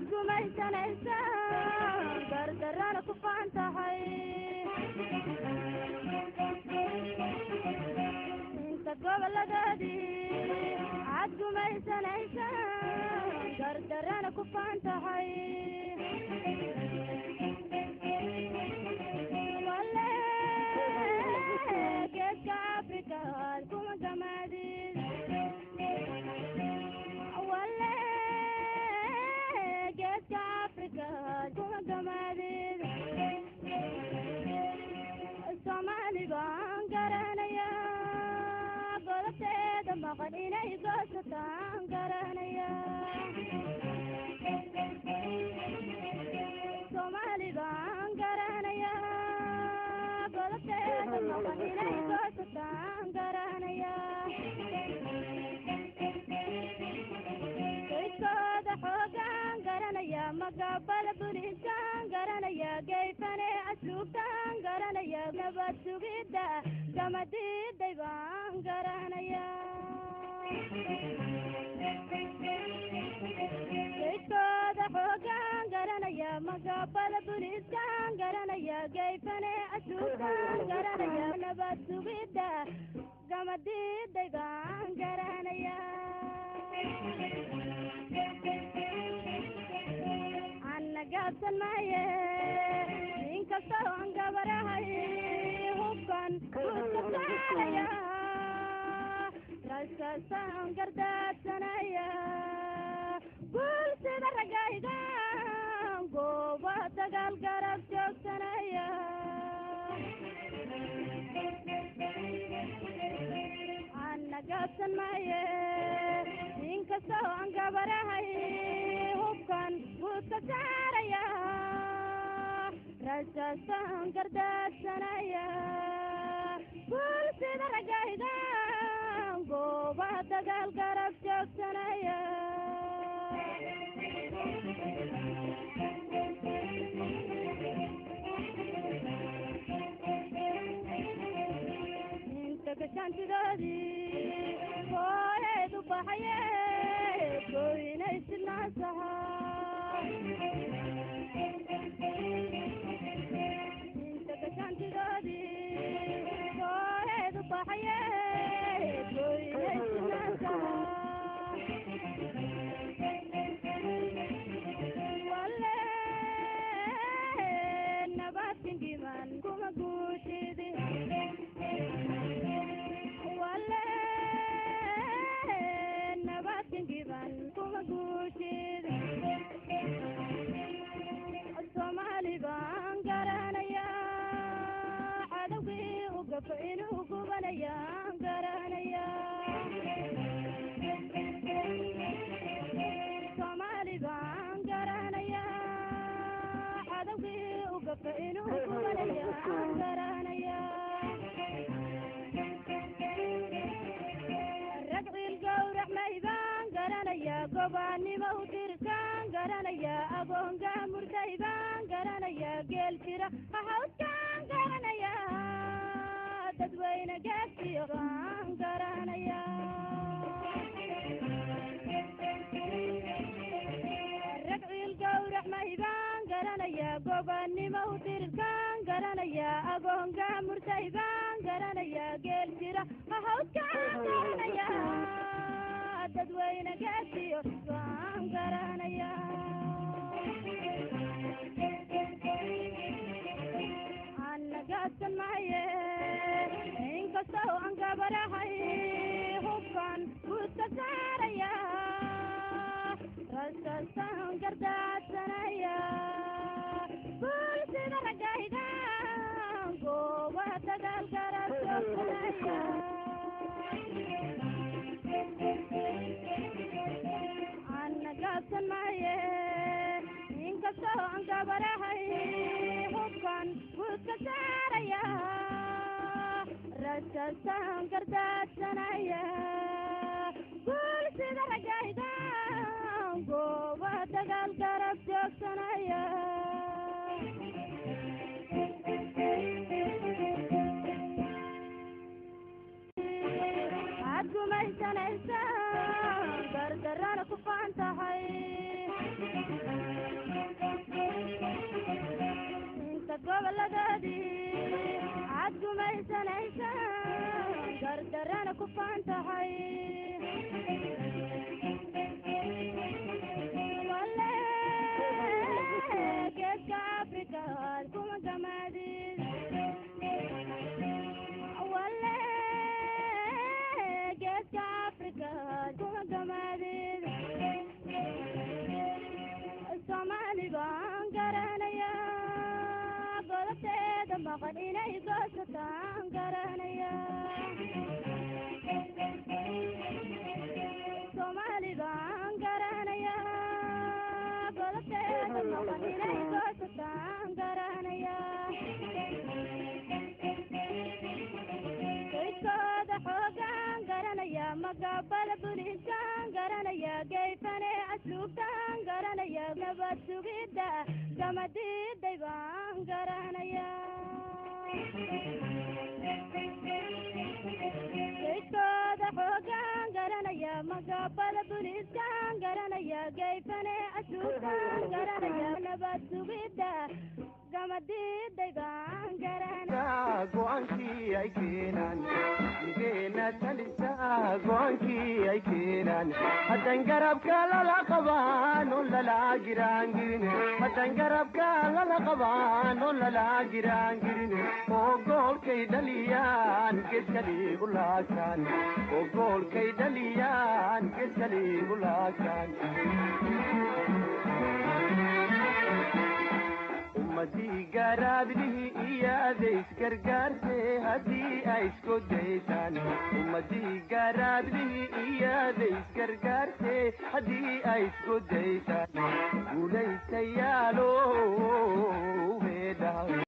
gumaysanaysa gardarana ku faantahay inta goboladaadii aad gumaysanaysa gardarana ku faantahay wale geedka afrika aad kuma gamaadid wale geedka afrika aad kuma gamaadid soomaali baan garanaya godobteeda maqan inay goosataan garanaya soomaali baan garanaya godobteeda maqan inay goosataan garanaya kaydkooda xoogaan garanaya magabada bulisaan garanaya gayfane asluubtaan garanaya nabad sugidda gamadiiday baan garanaya kaydkooda xoogaan garanaya magabada bulisaan garanaya gayfane asluubtaan garanaya nabad sugidda gamadiiday baan garanaya gaabsan maaye inkastoo aan gabarahay hubkan guudka saaraya raskastaan gardaadsanaya guul sida ragayga gooba dagaal garab joogsanaya ana gaabsan maaye inkastoo aan gabarahay hubkan guudka saaraya raskastaan gardaadsanaya guul sida ragayga gooba dagaal garab joogsanaya inta gashaantidoodii hooyeed u baxaye goynaysidnaasaha inta gashaantidoodii hooyeed u baxaye goynaysidnaasaha wale nabadkingiman kuma guushidi wale nabadkingiman kuma guushidi soomaali baan garanaya cadowgii u gafo inuu gubanayaan garanaya soomaali baan garanaya cadowgii u gafo inuu gubanayaan garanaya rag ciil gowracmay baan garanaya gobaannimo u dirkaan garanaya agoonga murday baan garanaya geel jira hahawskaan garanaya dadweyne gaadsiyo baan garanaya rag ciil gowracmay baan garanaya gobaannimo u dirkaan garanaya agoonga murday baan garanaya geel jira hahawskaan garanaya dadweyne gaadsiyo baan garanaya ana gaadsan maaye inkastoo aan gabarahay hubkan guudka saaraya raskastaan gardaadsanaya guul sida ragayga gooba dagaal garab joogsanaya ana gaabsan maaye inkastoo aan gabarahay hubkan guudka saaraya raskastaan gardaadsanaya guul sida ragayga gooba dagaal garab joogsanaya aad gumaysanaysa gardarana ku faantahay guulaysanaysa gardarana ku faantahay wale geedka afrikaad kuma gamaadid wale geedka afrikaad kuma gamaadid Somali baan garanaya godobteeda maqan inay goosataan garanaya Somali baan garanaya godobteeda maqan inay goosataan garanaya geedkooda xoogaan garanaya magabada buliskaan garanaya geyfane asluubtaan garanaya nabad sugidda kama diiday baan garanaya geedkooda xoogaan garanaya magabada buliskaan garanaya geyfane asluubtaan garanaya nabad sugidda kama diiday baan garanaya go-aankii ay keenaan geena talisa go-aankii ay keenaan haddan garabka lala qabaan oo lala giraangirin haddan garabka lala qabaan oo lala giraangirin oo goolkay dhaliyaan geeskali u laagtaan oo goolkay dhaliyaan geeskali u laagtaan ummadii garaadlihi iyaaday isgargaartee haddii ay isku daysaan ummadii garaadlihi iyaaday isgargaartee haddii ay isku daysaan guulaystayaalo